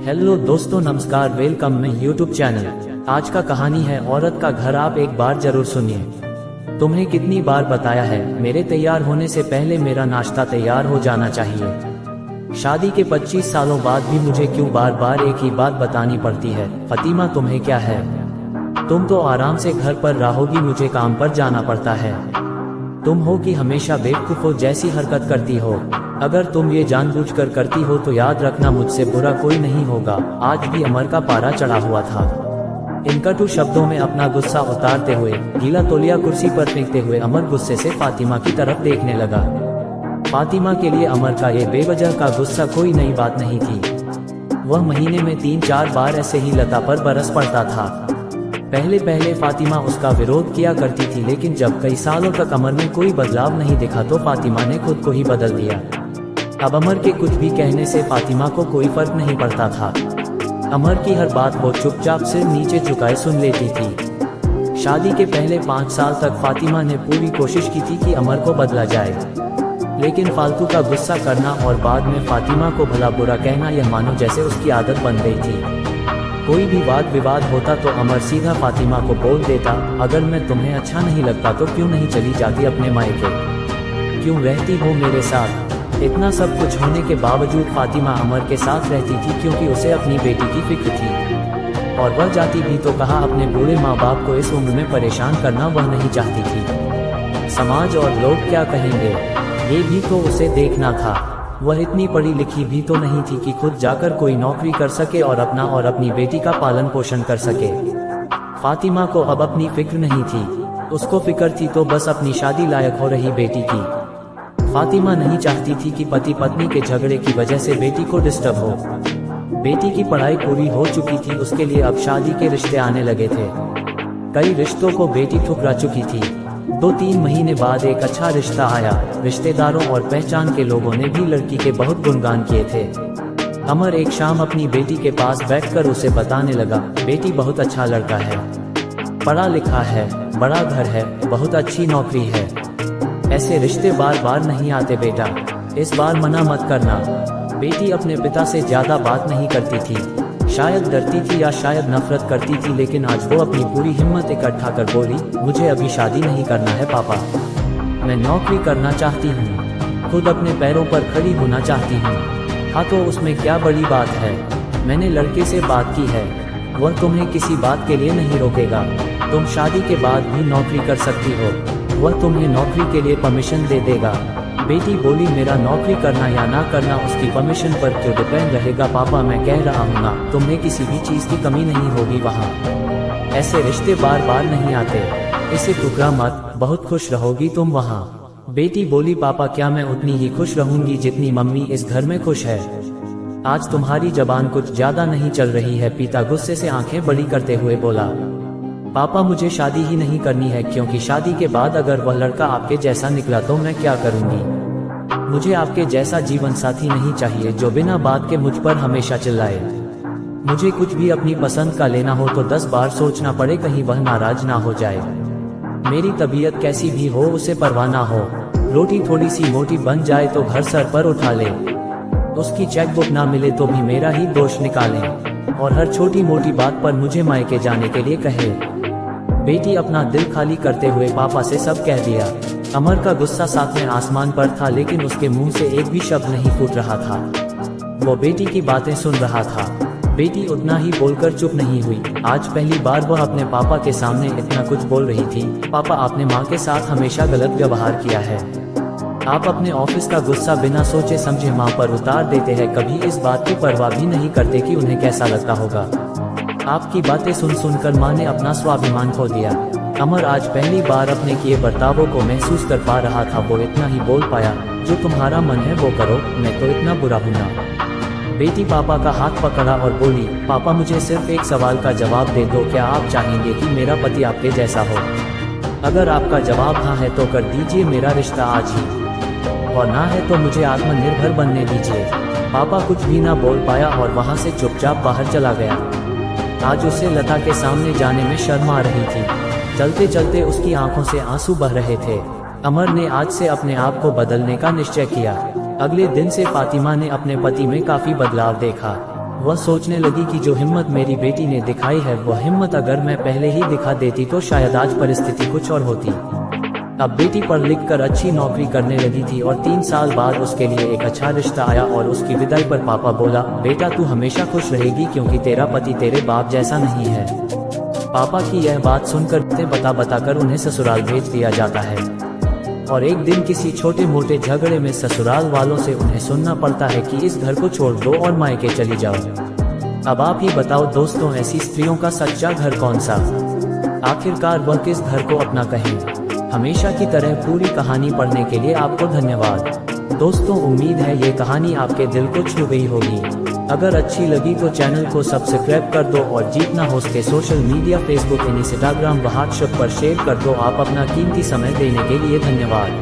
Hello दोस्तों, नमस्कार, welcome मैं यूट्यूब चैनल। आज का कहानी है औरत का घर। आप एक बार जरूर सुनिए। तुम्हें कितनी बार बताया है, मेरे तैयार होने से पहले मेरा नाश्ता तैयार हो जाना चाहिए। शादी के 25 सालों बाद भी मुझे क्यों बार बार एक ही बात बतानी पड़ती है? फतिमा, तुम्हें क्या है? तुम तो आराम से घर पर रहोगी, मुझे काम पर जाना पड़ता है। तुम हो कि हमेशा बेवकूफों जैसी हरकत करती हो। अगर तुम ये जानबूझकर करती हो तो याद रखना, मुझसे बुरा कोई नहीं होगा। आज भी अमर का पारा चढ़ा हुआ था। इन कटु शब्दों में अपना गुस्सा उतारते हुए, गीला तौलिया कुर्सी पर फेंकते हुए अमर गुस्से से फातिमा की तरफ देखने लगा। फातिमा के लिए अमर का ये बेवजह का गुस्सा कोई नई बात नहीं थी। वह महीने में 3-4 बार ऐसे ही लता पर बरस पड़ता था। पहले पहले फातिमा उसका विरोध किया करती थी, लेकिन जब कई सालों तक अमर में कोई बदलाव नहीं दिखा तो फातिमा ने खुद को ही बदल दिया। अब अमर के कुछ भी कहने से फातिमा को कोई फर्क नहीं पड़ता था। अमर की हर बात वो चुपचाप सिर नीचे झुकाए सुन लेती थी। शादी के पहले 5 साल तक फातिमा ने पूरी कोशिश की थी कि अमर को बदला जाए, लेकिन फालतू का गुस्सा करना और बाद में फातिमा को भला बुरा कहना, यह मानो जैसे उसकी आदत बन गई थी। कोई भी वाद विवाद होता तो अमर सीधा फातिमा को बोल देता, अगर मैं तुम्हें अच्छा नहीं लगता तो क्यों नहीं चली जाती अपने मायके, क्यों रहती हो मेरे साथ? इतना सब कुछ होने के बावजूद फातिमा अमर के साथ रहती थी, क्योंकि उसे अपनी बेटी की फिक्र थी। और वह जाती भी तो कहा, अपने बूढ़े माँ बाप को इस उम्र में परेशान करना वह नहीं चाहती थी। समाज और लोग क्या कहेंगे, ये भी तो उसे देखना था। वह इतनी पढ़ी लिखी भी तो नहीं थी कि खुद जाकर कोई नौकरी कर सके और अपना और अपनी बेटी का पालन पोषण कर सके। फातिमा को अब अपनी फिक्र नहीं थी, उसको फिक्र थी तो बस अपनी शादी लायक हो रही बेटी की। फातिमा नहीं चाहती थी कि पति पत्नी के झगड़े की वजह से बेटी को डिस्टर्ब हो। बेटी की पढ़ाई पूरी हो चुकी थी, उसके लिए अब शादी के रिश्ते आने लगे थे। कई रिश्तों को बेटी ठुकरा चुकी थी। 2-3 महीने बाद एक अच्छा रिश्ता आया। रिश्तेदारों और पहचान के लोगों ने भी लड़की के बहुत गुणगान किए थे। अमर एक शाम अपनी बेटी के पास बैठकर उसे बताने लगा, बेटी बहुत अच्छा लड़का है, पढ़ा लिखा है, बड़ा घर है, बहुत अच्छी नौकरी है। ऐसे रिश्ते बार बार नहीं आते बेटा, इस बार मना मत करना। बेटी अपने पिता से ज्यादा बात नहीं करती थी, शायद डरती थी या शायद नफरत करती थी, लेकिन आज वो अपनी पूरी हिम्मत इकट्ठा कर बोली, मुझे अभी शादी नहीं करना है पापा, मैं नौकरी करना चाहती हूँ, खुद अपने पैरों पर खड़ी होना चाहती हूँ। हाँ तो उसमें क्या बड़ी बात है, मैंने लड़के से बात की है, वह तुम्हें किसी बात के लिए नहीं रोकेगा। तुम शादी के बाद भी नौकरी कर सकती हो, वह तुम्हें नौकरी के लिए परमिशन दे देगा। बेटी बोली, मेरा नौकरी करना या ना करना उसकी परमिशन पर क्यों डिपेंड रहेगा पापा, मैं कह रहा हूँ ना, तुम्हें किसी भी चीज की कमी नहीं होगी वहाँ। ऐसे रिश्ते बार बार नहीं आते, इसे ठुकरा मत, बहुत खुश रहोगी तुम वहाँ। बेटी बोली, पापा क्या मैं उतनी ही खुश रहूंगी जितनी मम्मी इस घर में खुश है? आज तुम्हारी जबान कुछ ज्यादा नहीं चल रही है। पिता गुस्से से आंखें बड़ी करते हुए बोला, पापा मुझे शादी ही नहीं करनी है, क्योंकि शादी के बाद अगर वह लड़का आपके जैसा निकला तो मैं क्या करूंगी? मुझे आपके जैसा जीवन साथी नहीं चाहिए जो बिना बात के मुझ पर हमेशा चिल्लाए। मुझे कुछ भी अपनी पसंद का लेना हो तो 10 बार सोचना पड़े, कहीं वह नाराज ना हो जाए। मेरी तबीयत कैसी भी हो उसे परवाह ना हो, रोटी थोड़ी सी मोटी बन जाए तो घर सर पर उठा ले, उसकी चेकबुक ना मिले तो भी मेरा ही दोष निकालें, और हर छोटी मोटी बात पर मुझे मायके जाने के लिए कहे। बेटी अपना दिल खाली करते हुए पापा से सब कह दिया। अमर का गुस्सा सातवें आसमान पर था, लेकिन उसके मुंह से एक भी शब्द नहीं फूट रहा था। वो बेटी की बातें सुन रहा था। बेटी उतना ही बोलकर चुप नहीं हुई। आज पहली बार वह अपने पापा के सामने इतना कुछ बोल रही थी। पापा, आपने माँ के साथ हमेशा गलत व्यवहार किया है। आप अपने ऑफिस का गुस्सा बिना सोचे समझे माँ पर उतार देते हैं, कभी इस बात की परवाह भी नहीं करते कि उन्हें कैसा लगता होगा। आपकी बातें सुन सुनकर माँ ने अपना स्वाभिमान खो दिया। अमर आज पहली बार अपने किए बर्तावों को महसूस कर पा रहा था। वो इतना ही बोल पाया, जो तुम्हारा मन है वो करो, मैं तो इतना बुरा हूँ ना। बेटी पापा का हाथ पकड़ा और बोली, पापा मुझे सिर्फ एक सवाल का जवाब दे दो, क्या आप चाहेंगे कि मेरा पति आपके जैसा हो? अगर आपका जवाब हाँ है तो कर दीजिए मेरा रिश्ता आज ही, और ना है तो मुझे आत्मनिर्भर बनने दीजिए। पापा कुछ भी ना बोल पाया और वहाँ से चुपचाप बाहर चला गया। आज उसे लता के सामने जाने में शर्म आ रही थी। चलते चलते उसकी आंखों से आंसू बह रहे थे। अमर ने आज से अपने आप को बदलने का निश्चय किया। अगले दिन से फातिमा ने अपने पति में काफी बदलाव देखा। वह सोचने लगी कि जो हिम्मत मेरी बेटी ने दिखाई है, वह हिम्मत अगर मैं पहले ही दिखा देती तो शायद आज परिस्थिति कुछ और होती। अब बेटी पढ़ लिख कर अच्छी नौकरी करने लगी थी और 3 साल बाद उसके लिए एक अच्छा रिश्ता आया और उसकी विदाई पर पापा बोला, बेटा तू हमेशा खुश रहेगी क्योंकि तेरा पति तेरे बाप जैसा नहीं है। पापा की यह बात सुनकर बताकर उन्हें ससुराल भेज दिया जाता है और एक दिन किसी छोटे मोटे झगड़े में ससुराल वालों से उन्हें सुनना पड़ता है कि इस घर को छोड़ दो और मायके चली जाओ। अब आप ही बताओ दोस्तों, ऐसी स्त्रियों का सच्चा घर कौन सा? आखिरकार वह किस घर को अपना कहें? हमेशा की तरह पूरी कहानी पढ़ने के लिए आपको धन्यवाद। दोस्तों, उम्मीद है ये कहानी आपके दिल को छू गई होगी। अगर अच्छी लगी तो चैनल को सब्सक्राइब कर दो और जीतना हो सके social media Facebook, Instagram, WhatsApp पर शेयर कर दो। आप अपना कीमती समय देने के लिए धन्यवाद।